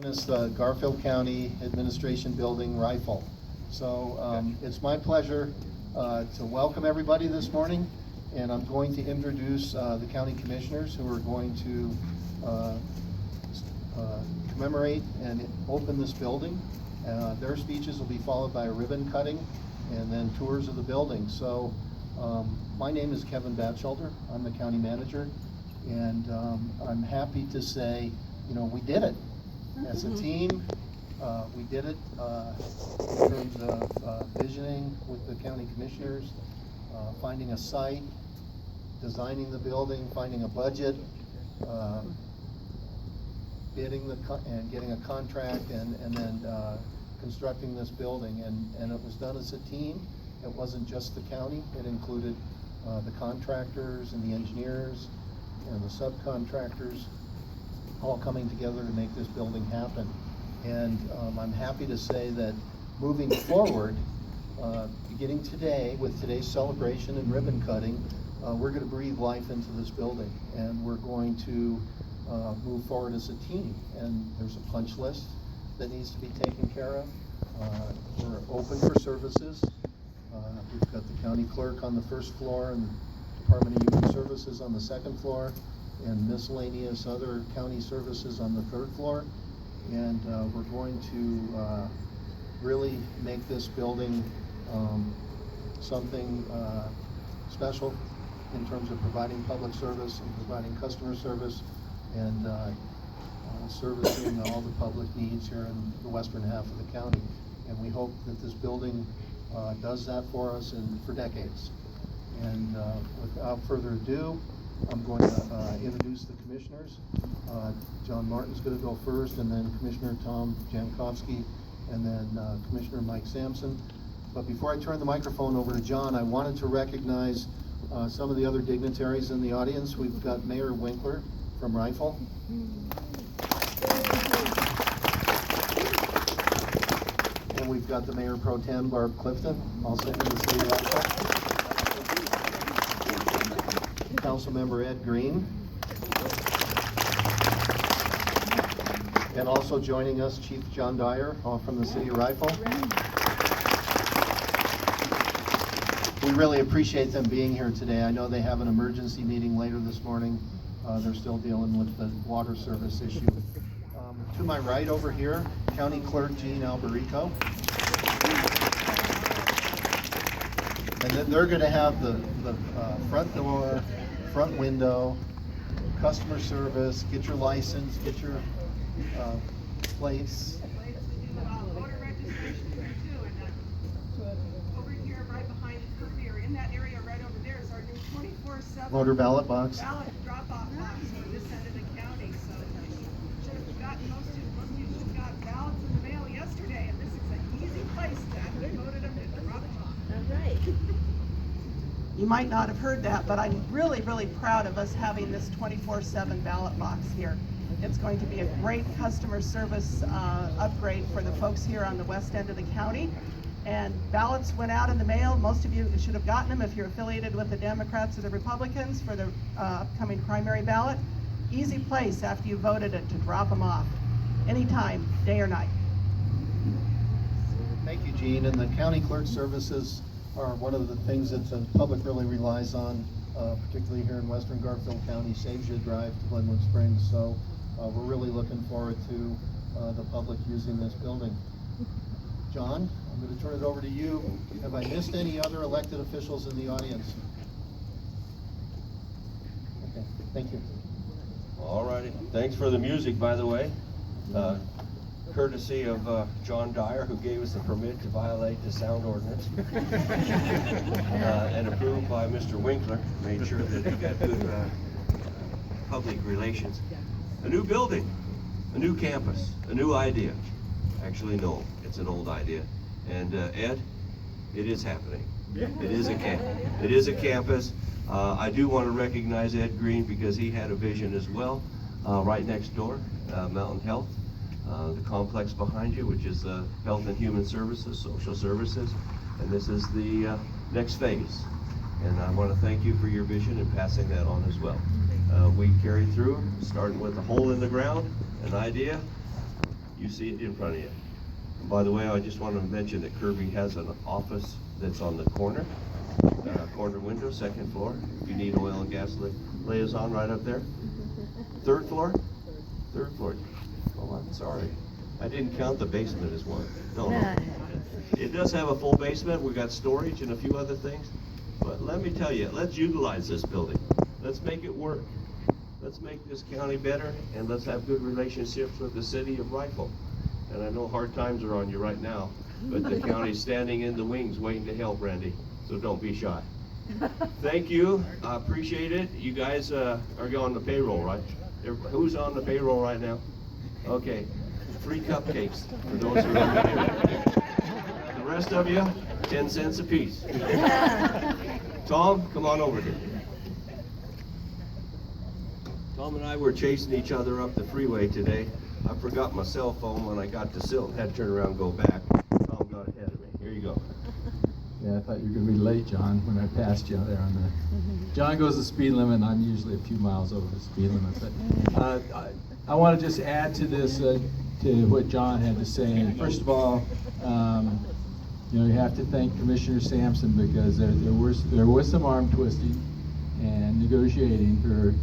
This Garfield County Administration Building rifle. So it's my pleasure to welcome everybody this morning, and I'm going to introduce the county commissioners who are going to commemorate and open this building. Their speeches will be followed by a ribbon cutting and then tours of the building. So my name is Kevin Batchelder. I'm the county manager, and I'm happy to say, we did it. As a team, we did it in terms of visioning with the county commissioners, finding a site, designing the building, finding a budget, bidding and getting a contract, and then constructing this building. And it was done as a team. It wasn't just the county. It included the contractors and the engineers and the subcontractors, all coming together to make this building happen. And I'm happy to say that moving forward, beginning today with today's celebration and ribbon cutting, we're going to breathe life into this building, and we're going to move forward as a team. And there's a punch list that needs to be taken care of. We're open for services. We've got the county clerk on the first floor and Department of Human Services on the second floor, and miscellaneous other county services on the third floor. And we're going to really make this building something special in terms of providing public service and providing customer service and servicing all the public needs here in the western half of the county. And we hope that this building does that for us and for decades. And without further ado, I'm going to introduce the commissioners. John Martin's going to go first, and then Commissioner Tom Jankowski, and then Commissioner Mike Sampson. But before I turn the microphone over to John, I wanted to recognize some of the other dignitaries in the audience. We've got Mayor Winkler from Rifle. And we've got the Mayor Pro Tem, Barb Clifton, also in the city of Rifle. Councilmember Ed Green. And also joining us, Chief John Dyer, all from the city of Rifle. We really appreciate them being here today. I know they have an emergency meeting later this morning. They're still dealing with the water service issue. To my right over here, County Clerk Jean Alberico. And then they're going to have the front door, front window, customer service, get your license, get your place. Voter registration here too, and over here right behind the curb here, in that area right over there is our new 24/7 Voter ballot box. Ballot drop-off box for this end of the county. So should have gotten most of you should have got ballots in the mail yesterday, and this is an easy place to after you voted them to drop them off. All right. You might not have heard that, but I'm really, really proud of us having this 24/7 ballot box here. It's going to be a great customer service upgrade for the folks here on the west end of the county. And ballots went out in the mail. Most of you should have gotten them if you're affiliated with the Democrats or the Republicans for the upcoming primary ballot. Easy place after you voted it to drop them off, anytime, day or night. Thank you, Jean. And the county clerk services are one of the things that the public really relies on, particularly here in western Garfield County. Saves you a drive to Glenwood Springs. So we're really looking forward to the public using this building. John, I'm going to turn it over to you. Have I missed any other elected officials in the audience? Okay, thank you. All righty. Thanks for the music, by the way. Courtesy of John Dyer, who gave us the permit to violate the sound ordinance. And approved by Mr. Winkler, made sure that he got good public relations. A new building, a new campus, a new idea. Actually, no, it's an old idea. And Ed, it is happening. It is a campus. I do want to recognize Ed Green because he had a vision as well. Right next door, Mountain Health. The complex behind you, which is Health and Human Services, Social Services, and this is the next phase. And I want to thank you for your vision and passing that on as well. We carried through, starting with a hole in the ground, an idea, You see it in front of you. And by the way, I just want to mention that Kirby has an office that's on the corner window, second floor. If you need oil and gas liaison right up there. Third floor? Third floor. Oh, I'm sorry. I didn't count the basement as one. No. It does have a full basement. We've got storage and a few other things. But let me tell you, let's utilize this building. Let's make it work. Let's make this county better, and let's have good relationships with the city of Rifle. And I know hard times are on you right now, but the county's standing in the wings waiting to help, Randy. So don't be shy. Thank you. I appreciate it. You guys are on the payroll, right? Who's on the payroll right now? Okay. Free cupcakes for those who are on the payroll. The rest of you, 10 cents a piece. Tom, come on over here. Tom and I were chasing each other up the freeway today. I forgot my cell phone when I got to Silton, had to turn around and go back. Tom got ahead of me. Here you go. Yeah, I thought you were going to be late, John, when I passed you there on the... John goes the speed limit, and I'm usually a few miles over the speed limit. But I want to just add to this, to what John had to say. And first of all, you know, you have to thank Commissioner Sampson, because there was some arm twisting and negotiating for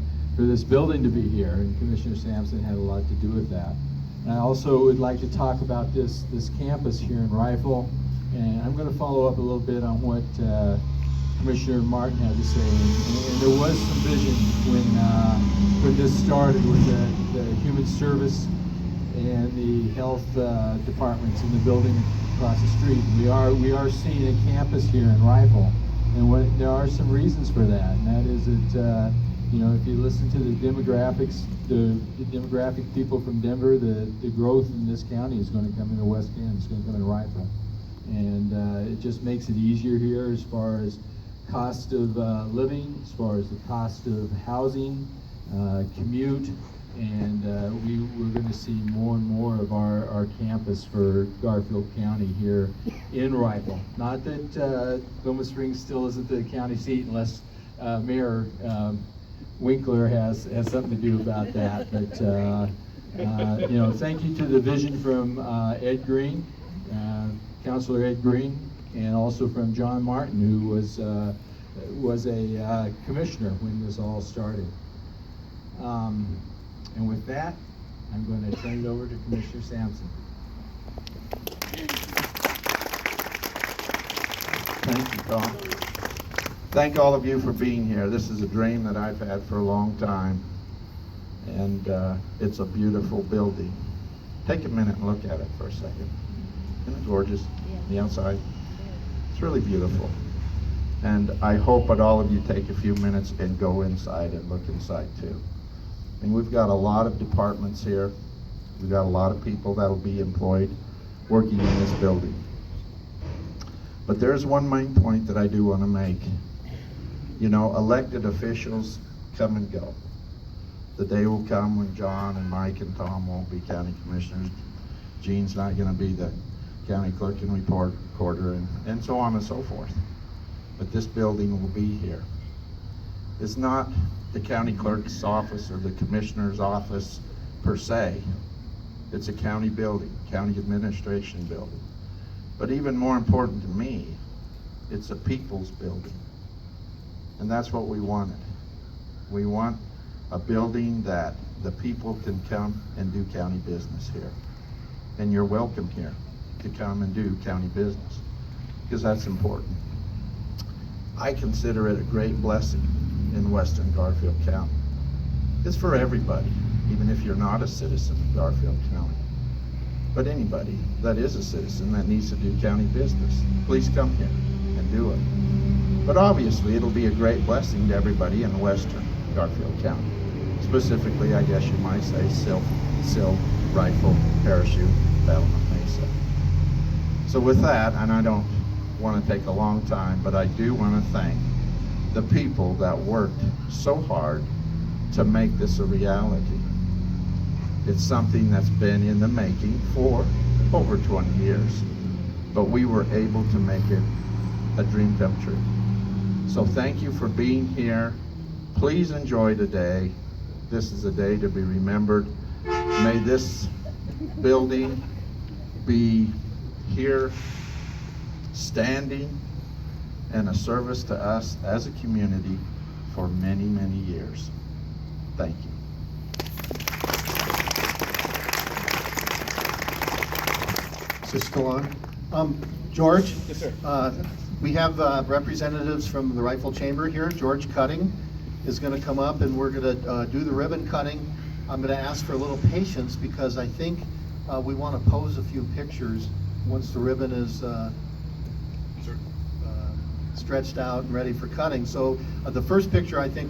this building to be here, and Commissioner Sampson had a lot to do with that. And I also would like to talk about this campus here in Rifle, and I'm going to follow up a little bit on what Commissioner Martin had to say. And there was some vision when this started with the human service and the health departments in the building across the street. We are seeing a campus here in Rifle, and there are some reasons for that, and that is that you know, if you listen to the demographics, the demographic people from Denver, the growth in this county is going to come in the West End, it's going to come in Rifle. And it just makes it easier here as far as cost of living, as far as the cost of housing, commute, and we're going to see more and more of our campus for Garfield County here in Rifle. Not that Goma Springs still isn't the county seat unless Mayor Winkler has something to do about that, but you know, thank you to the vision from Ed Green, Councilor Ed Green, and also from John Martin, who was a commissioner when this all started. And with that, I'm going to turn it over to Commissioner Sampson. Thank you, Tom. Thank all of you for being here. This is a dream that I've had for a long time, and it's a beautiful building. Take a minute and look at it for a second. Isn't it gorgeous? The outside. It's really beautiful. And I hope that all of you take a few minutes and go inside and look inside too. And we've got a lot of departments here. We've got a lot of people that'll be employed working in this building. But there's one main point that I do want to make. You know, elected officials come and go. The day will come when John and Mike and Tom won't be county commissioners. Gene's not going to be the county clerk and recorder, and so on and so forth. But this building will be here. It's not the county clerk's office or the commissioner's office per se. It's a county building, county administration building. But even more important to me, it's a people's building. And that's what we wanted. We want a building that the people can come and do county business here. And you're welcome here to come and do county business, because that's important. I consider it a great blessing in Western Garfield County. It's for everybody, even if you're not a citizen of Garfield County. But anybody that is a citizen that needs to do county business, please come here and do it. But obviously, it'll be a great blessing to everybody in Western Garfield County. Specifically, I guess you might say Sill, Rifle, Parachute, Battlement Mesa. So with that, and I don't want to take a long time, but I do want to thank the people that worked so hard to make this a reality. It's something that's been in the making for over 20 years, but we were able to make it a dream come true. So thank you for being here. Please enjoy the day. This is a day to be remembered. May this building be here, standing, and a service to us as a community for many, many years. Thank you. Is this still on? George? Yes, sir. We have representatives from the Rifle Chamber here. George Cutting is going to come up and we're going to do the ribbon cutting. I'm going to ask for a little patience because I think we want to pose a few pictures once the ribbon is stretched out and ready for cutting. So the first picture I think